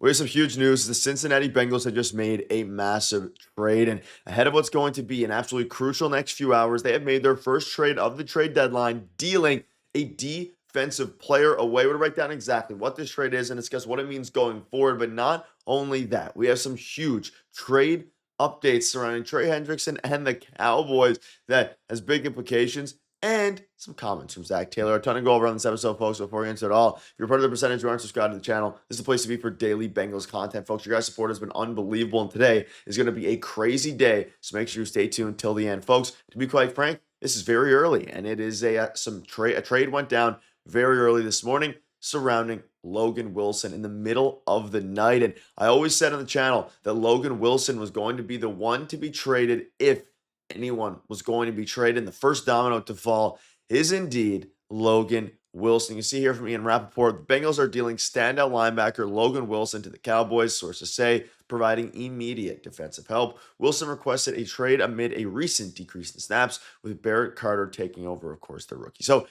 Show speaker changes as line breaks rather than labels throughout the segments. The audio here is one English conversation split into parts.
We have some huge news. The Cincinnati Bengals have just made a massive trade. And ahead of what's going to be an absolutely crucial next few hours, they have made their first trade of the trade deadline, dealing a defensive player away. We're going to break down exactly what this trade is and discuss what it means going forward. But not only that, we have some huge trade updates surrounding Trey Hendrickson and the Cowboys that has big implications, and some comments from Zac Taylor. A ton to go over on this episode, folks. Before we get into it all, if you're part of the percentage who aren't subscribed to the channel, this is the place to be for daily Bengals content, folks. Your guys' support has been unbelievable, and today is going to be a crazy day, so make sure you stay tuned till the end, folks. To be quite frank, this is very early, and it is a trade went down very early this morning surrounding Logan Wilson in the middle of the night. And I always said on the channel that Logan Wilson was going to be the one to be traded if anyone was going to be traded. And the first domino to fall is indeed Logan Wilson. You see here from Ian Rappaport, the Bengals are dealing standout linebacker Logan Wilson to the Cowboys, sources say, providing immediate defensive help. Wilson requested a trade amid a recent decrease in snaps, with Barrett Carter taking over, of course, the rookie. So,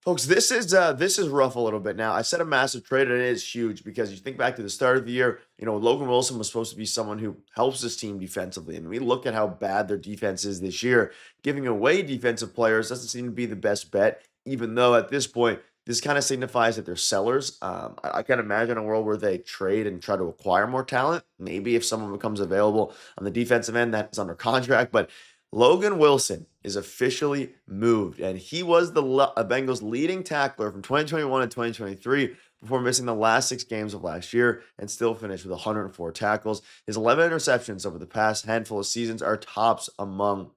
folks, this is rough a little bit. Now, I said a massive trade, and it is huge because you think back to the start of the year, Logan Wilson was supposed to be someone who helps this team defensively. And we look at how bad their defense is this year. Giving away defensive players doesn't seem to be the best bet, even though at this point, this kind of signifies that they're sellers. I can imagine a world where they trade and try to acquire more talent. Maybe if someone becomes available on the defensive end that is under contract, but Logan Wilson is officially moved, and he was the Bengals' leading tackler from 2021 to 2023 before missing the last 6 games of last year and still finished with 104 tackles. His 11 interceptions over the past handful of seasons are tops among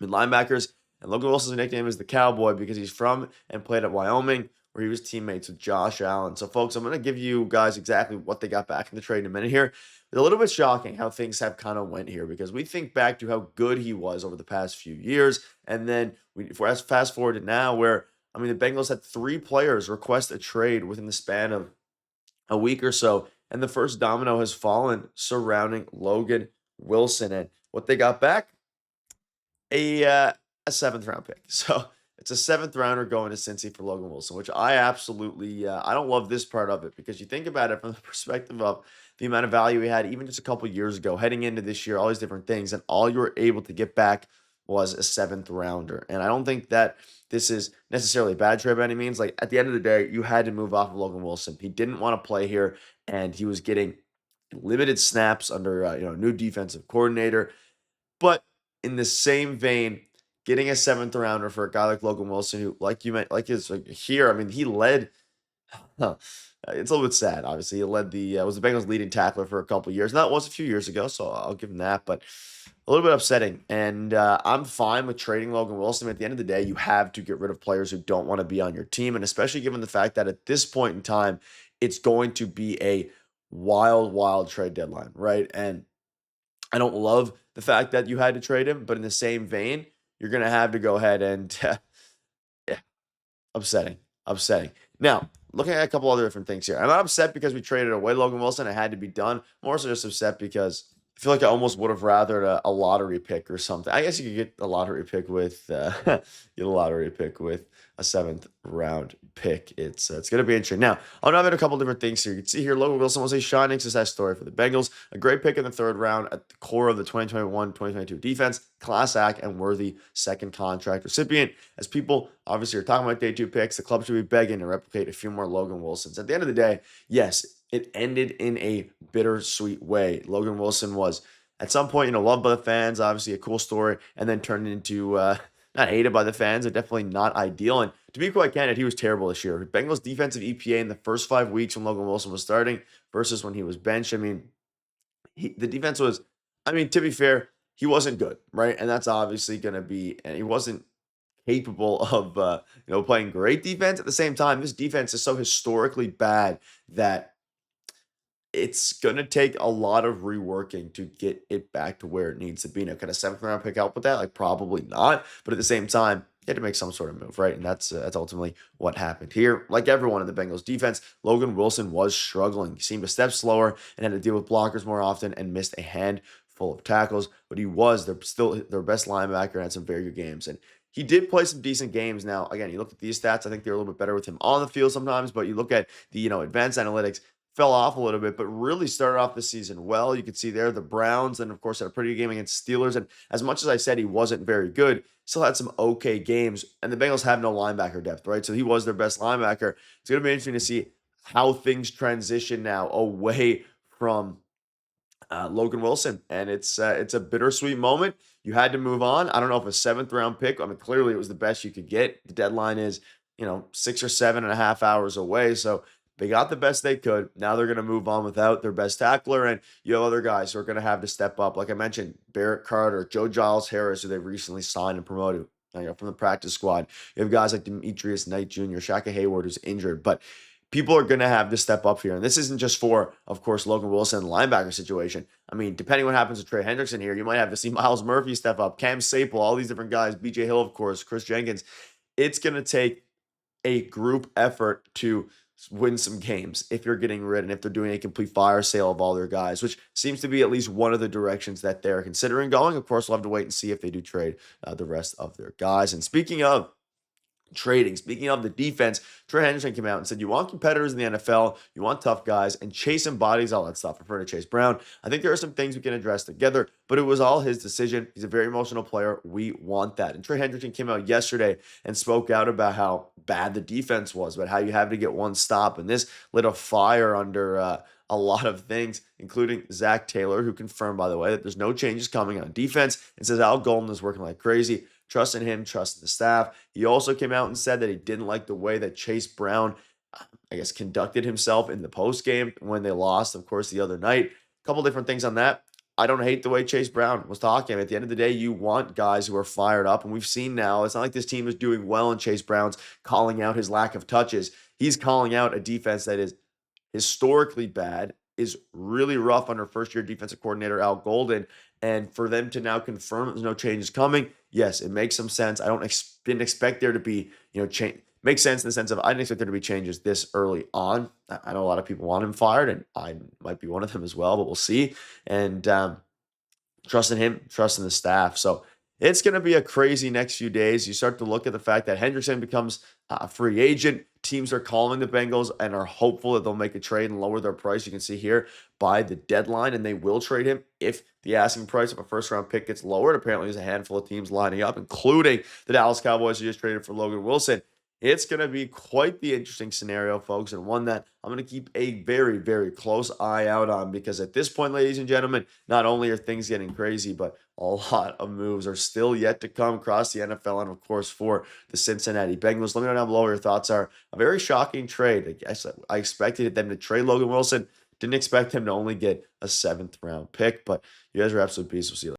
mid linebackers, and Logan Wilson's nickname is the Cowboy because he's from and played at Wyoming, where he was teammates with Josh Allen. So, folks, I'm going to give you guys exactly what they got back in the trade in a minute here. It's a little bit shocking how things have kind of went here because we think back to how good he was over the past few years, and then if we're fast forward to now, where the Bengals had 3 players request a trade within the span of a week or so, and the first domino has fallen surrounding Logan Wilson, and what they got back, a 7th round pick. So it's a 7th rounder going to Cincy for Logan Wilson, which I absolutely I don't love this part of it because you think about it from the perspective of the amount of value he had even just a couple years ago, heading into this year, all these different things, and all you were able to get back was a 7th rounder. And I don't think that this is necessarily a bad trade by any means. Like, at the end of the day, you had to move off of Logan Wilson. He didn't want to play here, and he was getting limited snaps under new defensive coordinator. But in the same vein, getting a 7th rounder for a guy like Logan Wilson, who, like you meant, here, he led. It's a little bit sad. Obviously, he led was the Bengals' leading tackler for a couple years. And that was a few years ago, so I'll give him that. But a little bit upsetting. And I'm fine with trading Logan Wilson. At the end of the day, you have to get rid of players who don't want to be on your team, and especially given the fact that at this point in time, it's going to be a wild, wild trade deadline, right? And I don't love the fact that you had to trade him, but in the same vein, you're going to have to go ahead and yeah, upsetting, upsetting. Now, looking at a couple other different things here. I'm not upset because we traded away Logan Wilson. It had to be done. More so just upset because I feel like I almost would have rathered a lottery pick or something. I guess you could get a lottery pick with get a lottery pick with a 7th round pick. It's going to be interesting. Now, I'll dive into a couple different things here. You can see here, Logan Wilson was a shining success story for the Bengals. A great pick in the 3rd round at the core of the 2021-2022 defense. Class act and worthy 2nd contract recipient. As people obviously are talking about day 2 picks, the club should be begging to replicate a few more Logan Wilsons. At the end of the day, yes, it ended in a bittersweet way. Logan Wilson was, at some point, loved by the fans, obviously a cool story, and then turned into not hated by the fans, but definitely not ideal. And to be quite candid, he was terrible this year. Bengals defensive EPA in the first 5 weeks when Logan Wilson was starting versus when he was benched. The defense was, to be fair, he wasn't good, right? And that's obviously going to be, and he wasn't capable of, playing great defense. At the same time, this defense is so historically bad that it's going to take a lot of reworking to get it back to where it needs to be. Now, can a 7th round pick help with that? Like, probably not. But at the same time, you had to make some sort of move, right? And that's ultimately what happened here. Like everyone in the Bengals defense, Logan Wilson was struggling. He seemed a step slower and had to deal with blockers more often and missed a handful of tackles. But he was their best linebacker and had some very good games. And he did play some decent games. Now, again, you look at these stats, I think they're a little bit better with him on the field sometimes. But you look at the advanced analytics, fell off a little bit, but really started off the season well. You could see there the Browns, and of course had a pretty good game against Steelers. And as much as I said he wasn't very good, still had some okay games. And the Bengals have no linebacker depth, right? So he was their best linebacker. It's going to be interesting to see how things transition now away from Logan Wilson, and it's a bittersweet moment. You had to move on. I don't know if a seventh round pick. I mean, clearly it was the best you could get. The deadline is 6 or 7.5 hours away, so they got the best they could. Now they're going to move on without their best tackler, and you have other guys who are going to have to step up. Like I mentioned, Barrett Carter, Joe Giles Harris, who they recently signed and promoted. From the practice squad. You have guys like Demetrius Knight Jr., Shaka Hayward, who's injured, but people are going to have to step up here. And this isn't just for, of course, Logan Wilson, the linebacker situation. I mean, depending what happens to Trey Hendrickson here, you might have to see Miles Murphy step up, Cam Sapel, all these different guys, BJ Hill, of course, Chris Jenkins. It's going to take a group effort to win some games if you're getting rid and if they're doing a complete fire sale of all their guys, which seems to be at least one of the directions that they're considering going. Of course, we'll have to wait and see if they do trade the rest of their guys. And speaking of trading. Speaking of the defense, Trey Hendrickson came out and said, you want competitors in the NFL, you want tough guys, and chasing bodies, all that stuff. Refer to Chase Brown. I think there are some things we can address together, but it was all his decision. He's a very emotional player. We want that. And Trey Hendrickson came out yesterday and spoke out about how bad the defense was, about how you have to get one stop. And this lit a fire under a lot of things, including Zac Taylor, who confirmed, by the way, that there's no changes coming on defense, and says Al Golden is working like crazy. Trusting him, trusting the staff. He also came out and said that he didn't like the way that Chase Brown, conducted himself in the post game when they lost, of course, the other night. A couple different things on that. I don't hate the way Chase Brown was talking. At the end of the day, you want guys who are fired up, and we've seen now, it's not like this team is doing well and Chase Brown's calling out his lack of touches. He's calling out a defense that is historically bad, is really rough under first-year defensive coordinator Al Golden, and for them to now confirm that there's no changes coming, yes, it makes some sense. I didn't expect there to be, change. Makes sense in the sense of I didn't expect there to be changes this early on. I know a lot of people want him fired, and I might be one of them as well, but we'll see. And trusting him, trusting the staff. So it's going to be a crazy next few days. You start to look at the fact that Hendrickson becomes a free agent. Teams are calling the Bengals and are hopeful that they'll make a trade and lower their price. You can see here by the deadline, and they will trade him if the asking price of a first-round pick gets lowered. Apparently, there's a handful of teams lining up, including the Dallas Cowboys who just traded for Logan Wilson. It's going to be quite the interesting scenario, folks, and one that I'm going to keep a very, very close eye out on because at this point, ladies and gentlemen, not only are things getting crazy, but a lot of moves are still yet to come across the NFL and, of course, for the Cincinnati Bengals. Let me know down below what your thoughts are. A very shocking trade. I guess I expected them to trade Logan Wilson. Didn't expect him to only get a 7th round pick, but you guys are absolute beasts. We'll see you later.